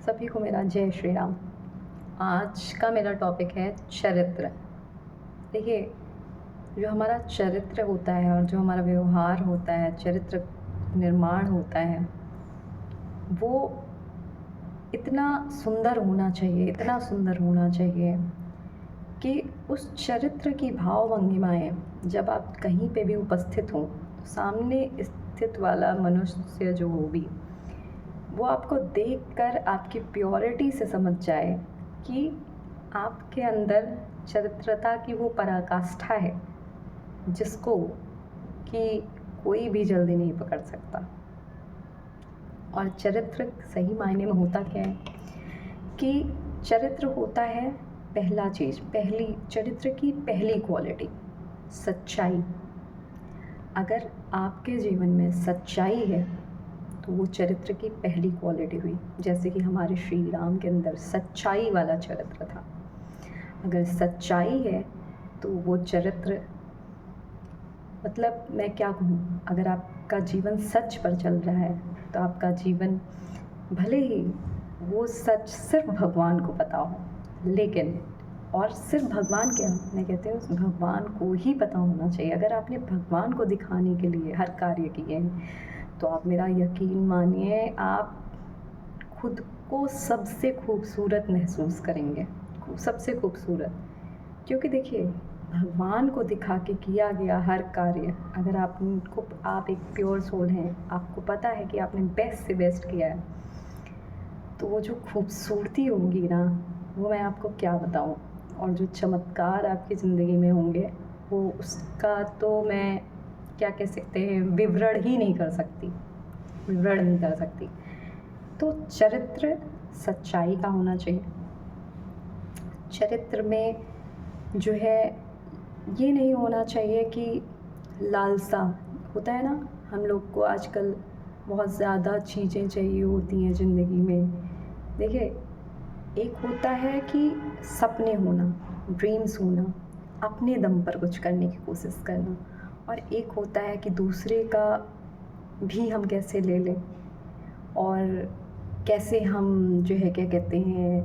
सभी को मेरा जय श्री राम। आज का मेरा टॉपिक है चरित्र। देखिए, जो हमारा चरित्र होता है और जो हमारा व्यवहार होता है, चरित्र निर्माण होता है, वो इतना सुंदर होना चाहिए, इतना सुंदर होना चाहिए कि उस चरित्र की भाव भंगिमाएँ जब आप कहीं पे भी उपस्थित हों, तो सामने स्थित वाला मनुष्य जो हो भी, वो आपको देखकर आपकी प्योरिटी से समझ जाए कि आपके अंदर चरित्रता की वो पराकाष्ठा है जिसको कि कोई भी जल्दी नहीं पकड़ सकता। और चरित्र सही मायने में होता क्या है कि चरित्र होता है पहली चरित्र की पहली क्वालिटी सच्चाई। अगर आपके जीवन में सच्चाई है तो वो चरित्र की पहली क्वालिटी हुई। जैसे कि हमारे श्री राम के अंदर सच्चाई वाला चरित्र था। अगर सच्चाई है तो वो चरित्र, मतलब मैं क्या कहूँ, अगर आपका जीवन सच पर चल रहा है तो आपका जीवन, भले ही वो सच सिर्फ भगवान को पता हो, लेकिन और सिर्फ भगवान क्या, मैं कहती हूँ उस भगवान को ही पता होना चाहिए। अगर आपने भगवान को दिखाने के लिए हर कार्य किए हैं तो आप मेरा यकीन मानिए, आप खुद को सबसे खूबसूरत महसूस करेंगे, सबसे खूबसूरत। क्योंकि देखिए, भगवान को दिखा के किया गया हर कार्य, अगर आप एक प्योर सोल हैं, आपको पता है कि आपने बेस्ट से बेस्ट किया है, तो वो जो खूबसूरती होगी ना, वो मैं आपको क्या बताऊँ। और जो चमत्कार आपकी ज़िंदगी में होंगे, वो उसका तो मैं क्या कह सकते हैं, विवरण नहीं कर सकती। तो चरित्र सच्चाई का होना चाहिए। चरित्र में जो है, ये नहीं होना चाहिए कि लालसा होता है ना, हम लोग को आजकल बहुत ज़्यादा चीज़ें चाहिए होती हैं ज़िंदगी में। देखिए, एक होता है कि सपने होना, ड्रीम्स होना, अपने दम पर कुछ करने की कोशिश करना, और एक होता है कि दूसरे का भी हम कैसे ले लें और कैसे हम जो है क्या कहते हैं,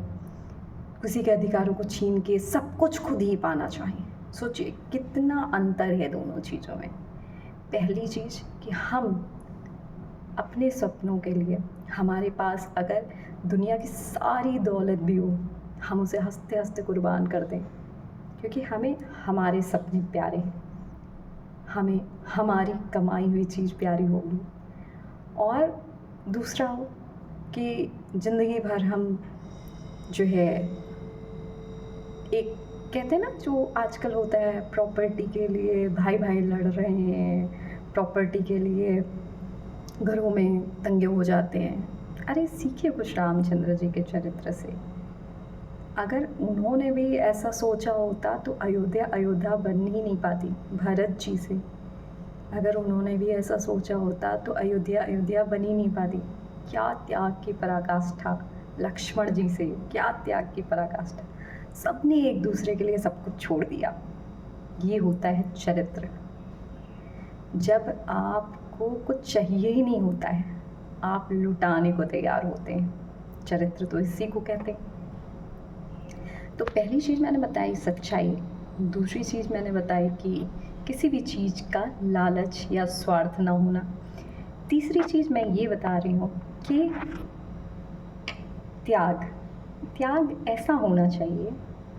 किसी के अधिकारों को छीन के सब कुछ खुद ही पाना चाहें। सोचिए कितना अंतर है दोनों चीज़ों में। पहली चीज़ कि हम अपने सपनों के लिए, हमारे पास अगर दुनिया की सारी दौलत भी हो, हम उसे हंसते हंसते कुर्बान कर दें, क्योंकि हमें हमारे सपने प्यारे हैं, हमें हमारी कमाई हुई चीज़ प्यारी होगी। और दूसरा हो कि ज़िंदगी भर हम जो है, एक कहते हैं ना, जो आजकल होता है, प्रॉपर्टी के लिए भाई भाई लड़ रहे हैं, प्रॉपर्टी के लिए घरों में दंगे हो जाते हैं। अरे सीखिए कुछ रामचंद्र जी के चरित्र से। अगर उन्होंने भी ऐसा सोचा होता तो अयोध्या बन ही नहीं पाती। भरत जी से अगर उन्होंने भी ऐसा सोचा होता तो अयोध्या बन ही नहीं पाती। क्या त्याग की पराकाष्ठा, लक्ष्मण जी से क्या त्याग की पराकाष्ठा, सबने एक दूसरे के लिए सब कुछ छोड़ दिया। ये होता है चरित्र। जब आपको कुछ चाहिए ही नहीं होता है, आप लुटाने को तैयार होते हैं। चरित्र तो इसी को कहते हैं। तो पहली चीज़ मैंने बताई सच्चाई, दूसरी चीज़ मैंने बताई कि किसी भी चीज़ का लालच या स्वार्थ ना होना, तीसरी चीज़ मैं ये बता रही हूँ कि त्याग ऐसा होना चाहिए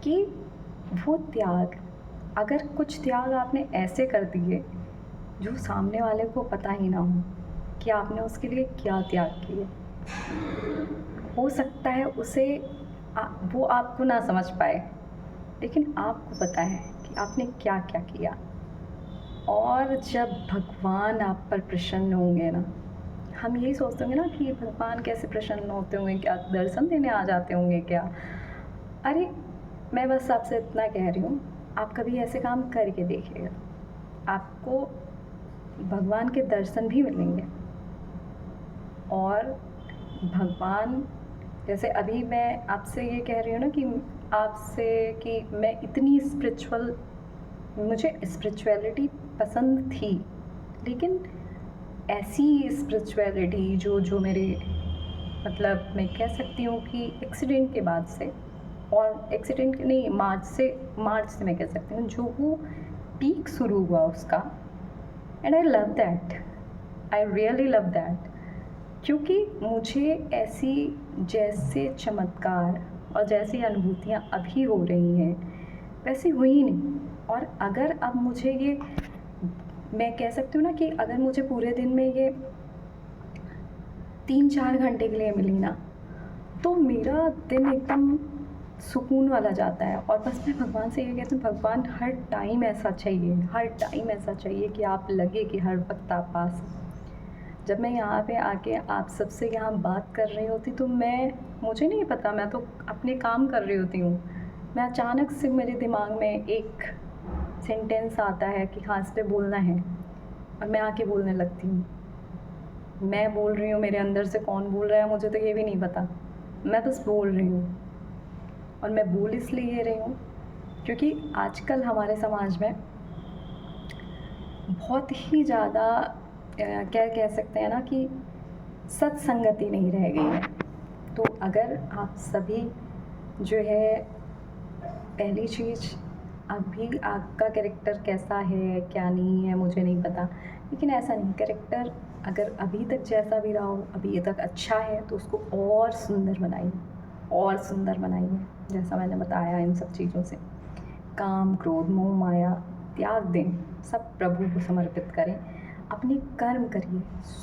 कि वो त्याग, अगर कुछ त्याग आपने ऐसे कर दिए जो सामने वाले को पता ही ना हो कि आपने उसके लिए क्या त्याग किए। हो सकता है वो आपको ना समझ पाए, लेकिन आपको पता है कि आपने क्या क्या किया। और जब भगवान आप पर प्रसन्न होंगे ना, हम यही सोचते होंगे ना कि भगवान कैसे प्रसन्न होते होंगे, क्या दर्शन देने आ जाते होंगे क्या। अरे मैं बस आपसे इतना कह रही हूँ, आप कभी ऐसे काम करके देखिएगा, आपको भगवान के दर्शन भी मिलेंगे। और भगवान, जैसे अभी मैं आपसे ये कह रही हूँ ना कि आपसे कि मैं इतनी स्पिरिचुअल, मुझे स्पिरिचुअलिटी पसंद थी, लेकिन ऐसी स्पिरिचुअलिटी जो मेरे मतलब मैं कह सकती हूँ कि एक्सीडेंट के बाद से, और एक्सीडेंट नहीं, मार्च से मैं कह सकती हूँ जो वो पीक शुरू हुआ उसका। And I love that, I really love that, क्योंकि मुझे ऐसी जैसे चमत्कार और जैसी अनुभूतियाँ अभी हो रही हैं वैसी हुई नहीं। और अगर अब मुझे ये, मैं कह सकती हूँ ना कि अगर मुझे पूरे दिन में ये 3-4 घंटे के लिए मिली ना, तो मेरा दिन एकदम सुकून वाला जाता है। और बस मैं भगवान से ये कहती हूँ, भगवान हर टाइम ऐसा चाहिए, हर टाइम ऐसा चाहिए कि आप लगे कि हर वक्त आप पास हैं। जब मैं यहाँ पे आके आप सबसे यहाँ बात कर रही होती तो मुझे नहीं पता, मैं तो अपने काम कर रही होती हूँ, मैं अचानक से मेरे दिमाग में एक सेंटेंस आता है कि हाँ इस पे बोलना है, और मैं आके बोलने लगती हूँ। मैं बोल रही हूँ, मेरे अंदर से कौन बोल रहा है मुझे तो ये भी नहीं पता, मैं बस बोल रही हूँ। और मैं बोल इसलिए रही हूँ क्योंकि आजकल हमारे समाज में बहुत ही ज़्यादा क्या कह सकते हैं ना कि सत्संगति नहीं रह गई है। तो अगर आप सभी जो है, पहली चीज़, अभी आपका कैरेक्टर कैसा है क्या नहीं है मुझे नहीं पता, लेकिन ऐसा नहीं, कैरेक्टर अगर अभी तक जैसा भी रहा हो, अभी तक अच्छा है तो उसको और सुंदर बनाइए, और सुंदर बनाइए। जैसा मैंने बताया, इन सब चीज़ों से काम, क्रोध, मोह, माया त्याग दें, सब प्रभु को समर्पित करें, अपने कर्म करिए।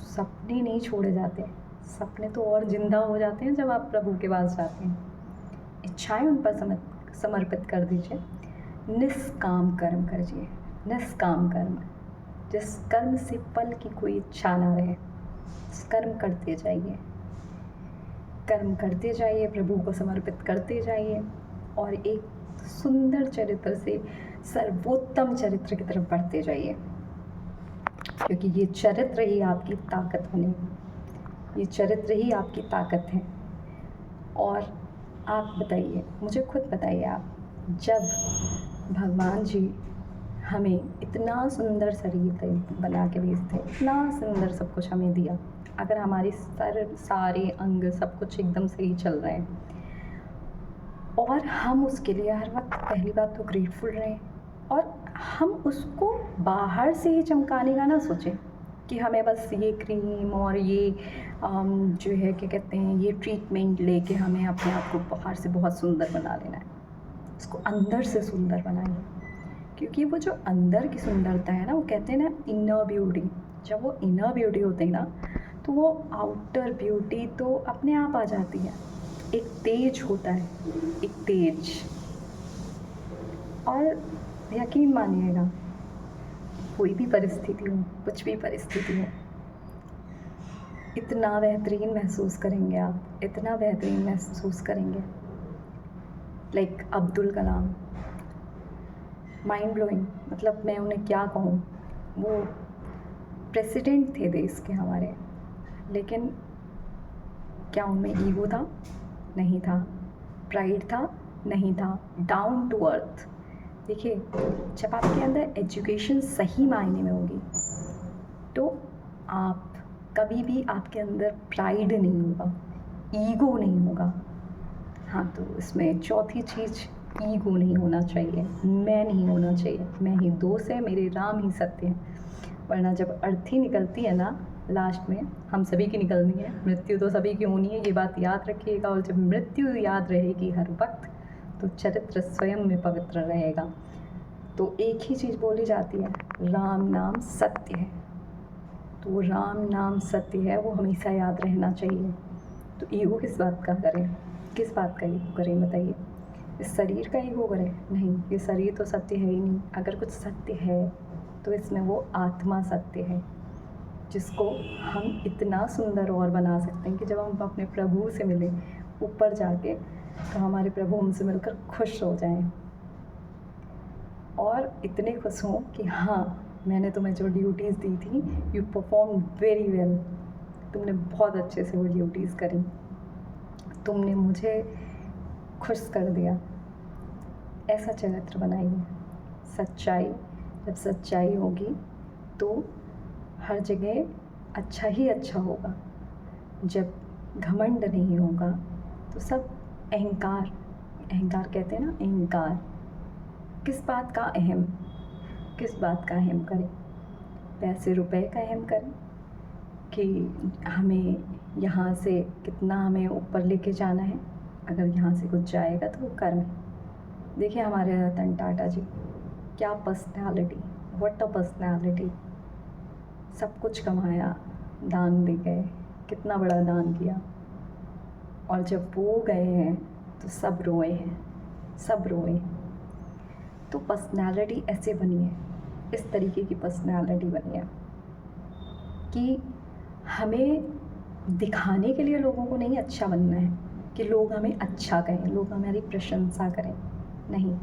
सपने नहीं छोड़े जाते, सपने तो और ज़िंदा हो जाते हैं जब आप प्रभु के पास जाते हैं। इच्छाएं उन पर समर्पित कर दीजिए, निष्काम कर्म करिए, निष्काम कर्म, जिस कर्म से फल की कोई इच्छा ना रहे, कर्म करते जाइए, कर्म करते जाइए, प्रभु को समर्पित करते जाइए, और एक सुंदर चरित्र से सर्वोत्तम चरित्र की तरफ बढ़ते जाइए, क्योंकि ये चरित्र ही आपकी ताकत बनेगी, ये चरित्र ही आपकी ताकत है। और आप बताइए, मुझे खुद बताइए, आप जब भगवान जी हमें इतना सुंदर शरीर बना के भेजते, इतना सुंदर सब कुछ हमें दिया, अगर हमारी सारे अंग सब कुछ एकदम सही चल रहे हैं, और हम उसके लिए हर वक्त पहली बात तो ग्रेटफुल रहें, और हम उसको बाहर से ही चमकाने का ना सोचें कि हमें बस ये क्रीम और ये जो है क्या कहते हैं, ये ट्रीटमेंट लेके हमें अपने आप को बाहर से बहुत सुंदर बना लेना है। उसको अंदर से सुंदर बनाइए, क्योंकि वो जो अंदर की सुंदरता है ना, वो कहते हैं ना इनर ब्यूटी, जब वो इनर ब्यूटी होती है ना, तो वो आउटर ब्यूटी तो अपने आप आ जाती है। एक तेज होता है, एक तेज। और यकीन मानिएगा, कोई भी परिस्थिति हो, कुछ भी परिस्थिति हो, इतना बेहतरीन महसूस करेंगे आप, इतना बेहतरीन महसूस करेंगे। Like Abdul Kalam, mind blowing, मतलब मैं उन्हें क्या कहूँ, वो प्रेसिडेंट थे देश के हमारे, लेकिन क्या उनमें ईगो था? नहीं था। प्राइड था? नहीं था। Down to earth. देखिए, जब आपके अंदर एजुकेशन सही मायने में होगी तो आप कभी भी, आपके अंदर प्राइड नहीं होगा, ईगो नहीं होगा। हाँ, तो इसमें चौथी चीज़, ईगो नहीं होना चाहिए, मैं नहीं होना चाहिए, मैं ही दोष है, मेरे राम ही सत्य है। वरना जब अर्थी निकलती है ना, लास्ट में हम सभी की निकलनी है, मृत्यु तो सभी की होनी है, ये बात याद रखिएगा। और जब मृत्यु याद रहेगी हर वक्त, तो चरित्र स्वयं में पवित्र रहेगा। तो एक ही चीज़ बोली जाती है, राम नाम सत्य है। तो राम नाम सत्य है, वो हमेशा याद रहना चाहिए। तो ईगो किस बात का करें, किस बात का ईगो करें बताइए? इस शरीर का ईगो करें? नहीं, ये शरीर तो सत्य है ही नहीं। अगर कुछ सत्य है तो इसमें वो आत्मा सत्य है, जिसको हम इतना सुंदर और बना सकते हैं कि जब हम अपने प्रभु से मिलें ऊपर जाके, तो हमारे प्रभु हमसे मिलकर खुश हो जाएं, और इतने खुश हों कि हाँ, मैंने तुम्हें जो ड्यूटीज़ दी थी, यू परफॉर्म वेरी वेल, तुमने बहुत अच्छे से वो ड्यूटीज़ करी, तुमने मुझे खुश कर दिया। ऐसा चरित्र बनाइए। सच्चाई, जब सच्चाई होगी तो हर जगह अच्छा ही अच्छा होगा। जब घमंड नहीं होगा, तो सब अहंकार, अहंकार कहते हैं ना, अहंकार, किस बात का अहम, किस बात का अहम करें? पैसे रुपए का अहम करें कि हमें यहाँ से कितना हमें ऊपर लेके जाना है, अगर यहाँ से कुछ जाएगा तो वो कर्म है। देखिए हमारे रतन टाटा जी, क्या पर्सनैलिटी, व्हाट अ पर्सनैलिटी, सब कुछ कमाया, दान दे गए, कितना बड़ा दान किया, और जब वो गए हैं तो सब रोए हैं, सब रोए हैं। तो पर्सनैलिटी ऐसे बनी है, इस तरीके की पर्सनैलिटी बनी है कि हमें दिखाने के लिए लोगों को नहीं अच्छा बनना है कि लोग हमें अच्छा कहें, लोग हमारी प्रशंसा करें, नहीं,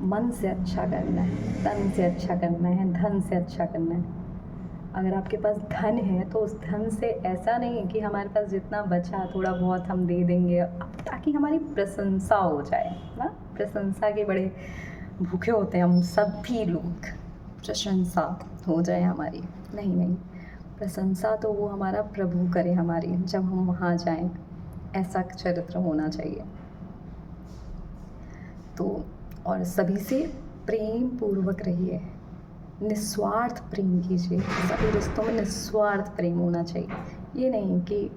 मन से अच्छा करना है, तन से अच्छा करना है, धन से अच्छा करना है। अगर आपके पास धन है तो उस धन से ऐसा नहीं कि हमारे पास जितना बचा थोड़ा बहुत हम दे देंगे ताकि हमारी प्रशंसा हो जाए ना। प्रशंसा के बड़े भूखे होते हैं हम सभी लोग, प्रशंसा हो जाए हमारी, नहीं नहीं, प्रशंसा तो वो हमारा प्रभु करे हमारी जब हम वहाँ जाएं, ऐसा चरित्र होना चाहिए। तो और सभी से प्रेम पूर्वक रहिए, निस्वार्थ प्रेम कीजिए, सभी रिश्तों में निस्वार्थ प्रेम होना चाहिए। ये नहीं कि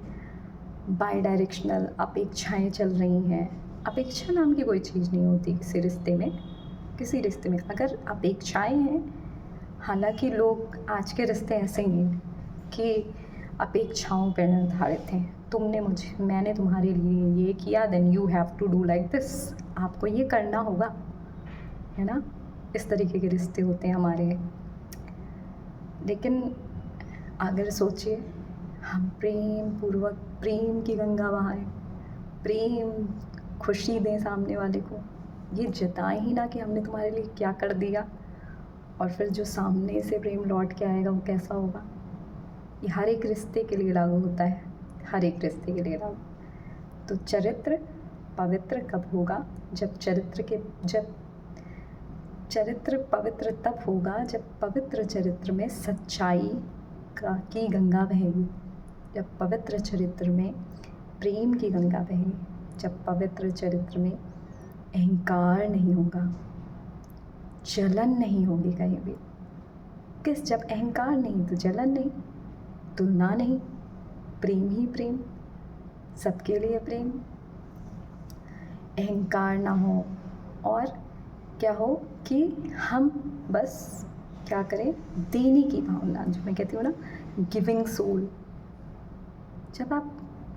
बाई डायरेक्शनल अपेक्षाएं चल रही हैं। अपेक्षा नाम की कोई चीज़ नहीं होती किसी रिश्ते में, किसी रिश्ते में अगर अपेक्षाएं हैं, हालांकि लोग आज के रिश्ते ऐसे ही हैं कि अपेक्षाओं पर निर्धारित हैं। तुमने मुझे, मैंने तुम्हारे लिए ये किया, then you have to do like this, आपको ये करना होगा, है ना। इस तरीके के रिश्ते होते हैं हमारे। लेकिन अगर सोचिए हम प्रेम पूर्वक, प्रेम की गंगा बहाएं, प्रेम खुशी दें सामने वाले को, ये जताएं ही ना कि हमने तुम्हारे लिए क्या कर दिया, और फिर जो सामने से प्रेम लौट के आएगा वो कैसा होगा। ये हर एक रिश्ते के लिए लागू होता है, हर एक रिश्ते के लिए लागू। तो चरित्र पवित्र कब होगा? जब चरित्र पवित्र तब होगा जब पवित्र चरित्र में सच्चाई की गंगा बहेगी, जब पवित्र चरित्र में प्रेम की गंगा बहेगी, जब पवित्र चरित्र में अहंकार नहीं होगा, जलन नहीं होगी कहीं भी। जब अहंकार नहीं तो जलन नहीं, तुलना नहीं, प्रेम ही प्रेम, सबके लिए प्रेम, अहंकार ना हो, और क्या हो कि हम बस क्या करें, देने की भावना, जो मैं कहती हूँ ना, गिविंग सोल। जब आप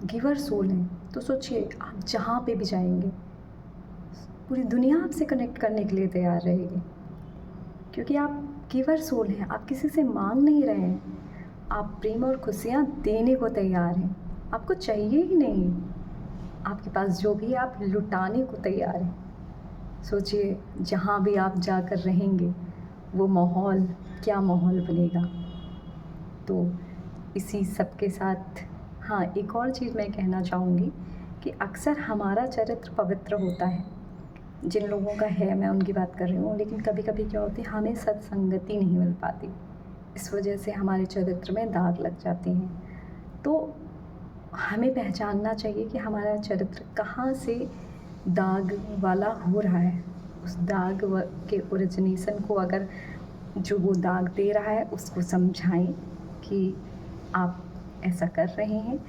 गिवर सोल हैं तो सोचिए आप जहाँ पे भी जाएंगे पूरी दुनिया आपसे कनेक्ट करने के लिए तैयार रहेगी, क्योंकि आप गिवर सोल हैं। आप किसी से मांग नहीं रहे हैं, आप प्रेम और खुशियाँ देने को तैयार हैं। आपको चाहिए ही नहीं, आपके पास जो भी है आप लुटाने को तैयार हैं। सोचिए जहाँ भी आप जाकर रहेंगे वो माहौल, क्या माहौल बनेगा। तो इसी सब के साथ हाँ, एक और चीज़ मैं कहना चाहूँगी कि अक्सर हमारा चरित्र पवित्र होता है, जिन लोगों का है मैं उनकी बात कर रही हूँ, लेकिन कभी कभी क्या होती है, हमें सत्संगति नहीं मिल पाती, इस वजह से हमारे चरित्र में दाग लग जाते हैं। तो हमें पहचानना चाहिए कि हमारा चरित्र कहाँ से दाग वाला हो रहा है। उस दाग के ओरिजिनेशन को, अगर जो वो दाग दे रहा है उसको समझाएं कि आप ऐसा कर रहे हैं,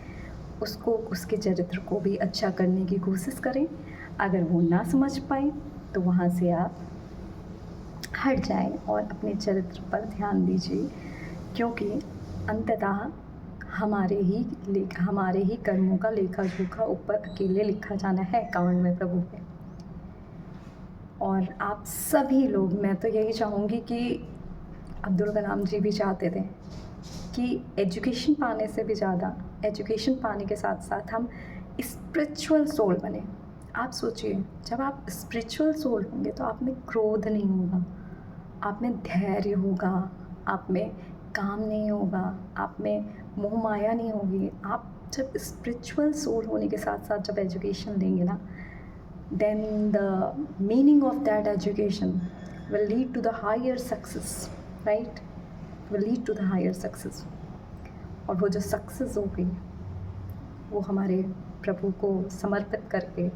उसको, उसके चरित्र को भी अच्छा करने की कोशिश करें। अगर वो ना समझ पाए तो वहाँ से आप हट जाएं और अपने चरित्र पर ध्यान दीजिए, क्योंकि अंततः हमारे ही कर्मों का लेखा जोखा ऊपर अकेले लिखा जाना है अकाउंट में प्रभु के। और आप सभी लोग, मैं तो यही चाहूँगी कि अब्दुल कलाम जी भी चाहते थे कि एजुकेशन पाने से भी ज़्यादा, एजुकेशन पाने के साथ साथ हम स्पिरिचुअल सोल बने। आप सोचिए जब आप स्पिरिचुअल सोल होंगे तो आप में क्रोध नहीं होगा, आप में धैर्य होगा, आप में काम नहीं होगा, आप में मोह माया नहीं होगी। आप जब स्पिरिचुअल सोल होने के साथ साथ जब एजुकेशन लेंगे ना, then the meaning of that education will lead to the higher success, right? will lead to the higher success। और वो जो सक्सेस होगी वो हमारे प्रभु को समर्पित करके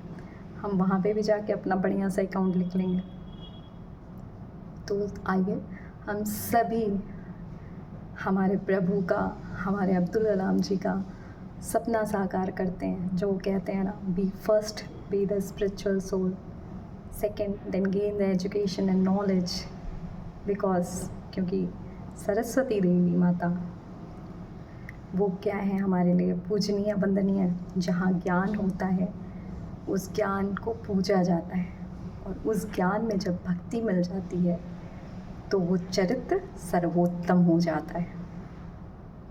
हम वहाँ पे भी जाके अपना बढ़िया सा अकाउंट लिख लेंगे। तो आइए हम सभी हमारे प्रभु का, हमारे अब्दुल कलाम जी का सपना साकार करते हैं, जो कहते हैं ना, be first be the spiritual soul, second then gain the education and knowledge. क्योंकि सरस्वती देवी माता वो क्या है हमारे लिए पूजनीय वंदनीय। जहाँ ज्ञान होता है उस ज्ञान को पूजा जाता है, और उस ज्ञान में जब भक्ति मिल जाती है तो वो चरित्र सर्वोत्तम हो जाता है।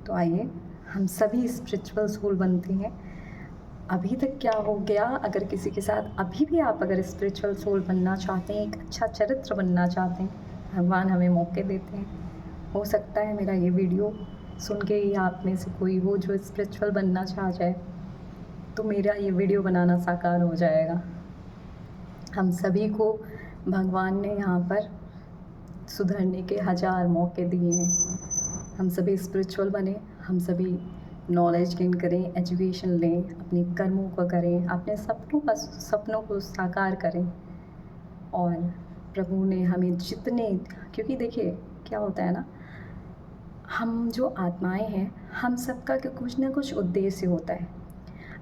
तो आइए हम सभी स्पिरिचुअल सोल बनते हैं। अभी तक क्या हो गया, अगर किसी के साथ अभी भी आप अगर स्पिरिचुअल सोल बनना चाहते हैं, एक अच्छा चरित्र बनना चाहते हैं, भगवान हमें मौके देते हैं। हो सकता है मेरा ये वीडियो सुन के ही आप में से कोई हो जो स्पिरिचुअल बनना चाह जाए, तो मेरा ये वीडियो बनाना साकार हो जाएगा। हम सभी को भगवान ने यहाँ पर सुधरने के 1000 मौके दिए हैं। हम सभी स्पिरिचुअल बने, हम सभी नॉलेज गेन करें, एजुकेशन लें, अपने कर्मों को करें, अपने सपनों को साकार करें। और प्रभु ने हमें जितने, क्योंकि देखिए क्या होता है ना, हम जो आत्माएं हैं, हम सबका कुछ ना कुछ उद्देश्य होता है।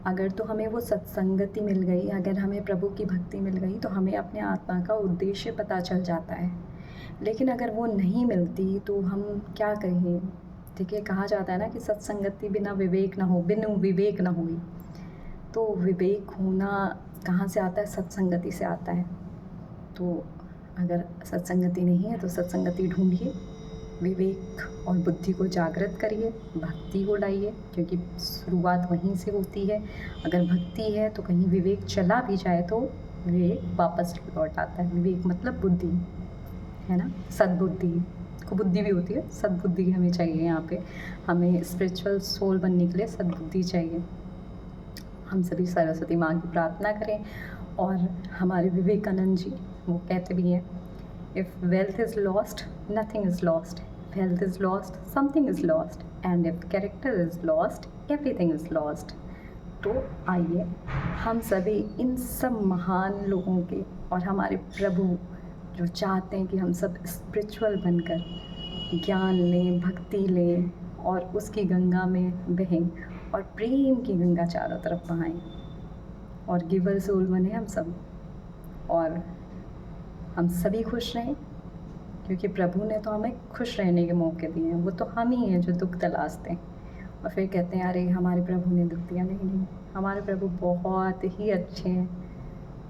अगर तो हमें वो सत्संगति मिल गई, अगर हमें प्रभु की भक्ति मिल गई, तो हमें अपने आत्मा का उद्देश्य पता चल जाता है। लेकिन अगर वो नहीं मिलती तो हम क्या कहें। ठीक है, कहा जाता है ना कि सत्संगति बिना विवेक ना हो, बिनु विवेक ना हुई। तो विवेक होना कहाँ से आता है? सत्संगति से आता है। तो अगर सत्संगति नहीं है तो सत्संगति ढूंढिए, विवेक और बुद्धि को जागृत करिए, भक्ति को लाइए, क्योंकि शुरुआत वहीं से होती है। अगर भक्ति है तो कहीं विवेक चला भी जाए तो विवेक वापस लौट आता है। विवेक मतलब बुद्धि है ना, सद्बुद्धि को बुद्धि भी होती है, सद्बुद्धि हमें चाहिए। यहाँ पे हमें स्पिरिचुअल सोल बनने के लिए सद्बुद्धि चाहिए। हम सभी सरस्वती माँ की प्रार्थना करें। और हमारे विवेकानंद जी वो कहते भी हैं, if wealth is lost nothing is lost, health is lost something is lost, and if character is lost everything is lost. तो आइए हम सभी इन सब महान लोगों के, और हमारे प्रभु जो चाहते हैं कि हम सब स्पिरिचुअल बनकर ज्ञान लें, भक्ति लें, और उसकी गंगा में बहें, और प्रेम की गंगा चारों तरफ बहाएं, और गिवर सोल बने हम सब, और हम सभी खुश रहें, क्योंकि प्रभु ने तो हमें खुश रहने के मौके दिए हैं। वो तो हम ही हैं जो दुख तलाशते हैं और फिर कहते हैं अरे हमारे प्रभु ने दुख दिया। नहीं, हमारे प्रभु बहुत ही अच्छे हैं,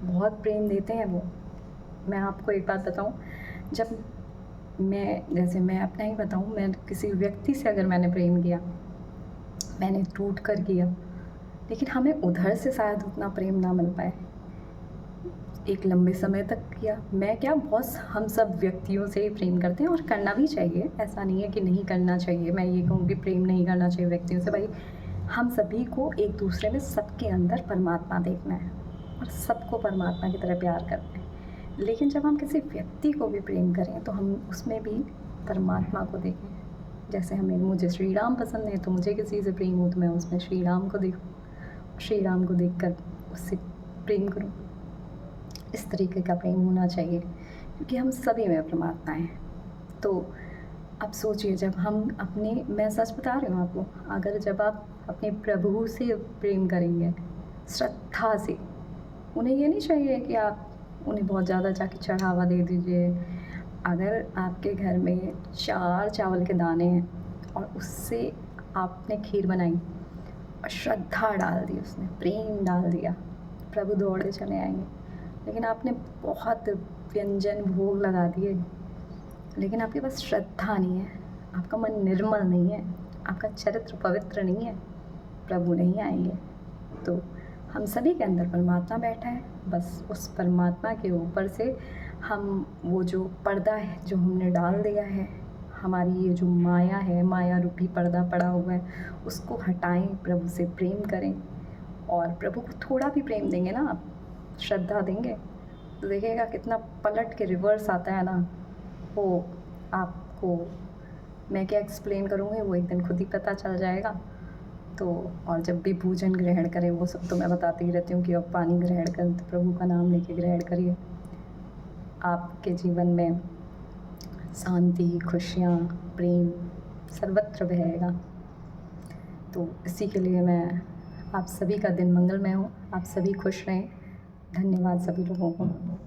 बहुत प्रेम देते हैं वो। मैं आपको एक बात बताऊं, जब मैं अपना ही बताऊं, मैं किसी व्यक्ति से अगर मैंने प्रेम किया, मैंने टूट कर किया, लेकिन हमें उधर से शायद उतना प्रेम ना मिल पाए, एक लंबे समय तक किया। मैं क्या, बहुत हम सब व्यक्तियों से ही प्रेम करते हैं, और करना भी चाहिए, ऐसा नहीं है कि नहीं करना चाहिए। मैं ये कहूँ कि प्रेम नहीं करना चाहिए व्यक्तियों से। भाई हम सभी को एक दूसरे में, सबके अंदर परमात्मा देखना है और सबको परमात्मा की तरह प्यार करना है। लेकिन जब हम किसी व्यक्ति को भी प्रेम करें तो हम उसमें भी परमात्मा को देखें। जैसे मुझे श्री राम पसंद है, तो मुझे किसी से प्रेम हो तो मैं उसमें श्री राम को देखूँ, श्री राम को देखकर उससे प्रेम करूँ। इस तरीके का प्रेम होना चाहिए, क्योंकि हम सभी में परमात्मा हैं। तो अब सोचिए, जब हम अपने, मैं सच बता रही हूँ आपको, अगर जब आप अपने प्रभु से प्रेम करेंगे श्रद्धा से, उन्हें ये नहीं चाहिए कि आप उन्हें बहुत ज़्यादा जाके चढ़ावा दे दीजिए। अगर आपके घर में 4 चावल के दाने हैं और उससे आपने खीर बनाई और श्रद्धा डाल दी, उसमें प्रेम डाल दिया, प्रभु दौड़े चले आएंगे। लेकिन आपने बहुत व्यंजन भोग लगा दिए, लेकिन आपके पास श्रद्धा नहीं है, आपका मन निर्मल नहीं है, आपका चरित्र पवित्र नहीं है, प्रभु नहीं आएंगे। तो हम सभी के अंदर परमात्मा बैठा है, बस उस परमात्मा के ऊपर से हम वो जो पर्दा है जो हमने डाल दिया है, हमारी ये जो माया है, माया रूपी पर्दा पड़ा हुआ है, उसको हटाएं, प्रभु से प्रेम करें। और प्रभु को थोड़ा भी प्रेम देंगे ना आप, श्रद्धा देंगे, तो देखिएगा कितना पलट के रिवर्स आता है ना। वो आपको मैं क्या एक्सप्लेन करूँगी, वो एक दिन खुद ही पता चल जाएगा। तो और जब भी भोजन ग्रहण करें वो सब तो मैं बताती ही रहती हूँ कि अब पानी ग्रहण करें तो प्रभु का नाम लेके ग्रहण करिए। आपके जीवन में शांति, खुशियाँ, प्रेम सर्वत्र बहेगा। तो इसी के लिए मैं आप सभी का दिन मंगलमय हो, आप सभी खुश रहें। धन्यवाद सभी लोगों को।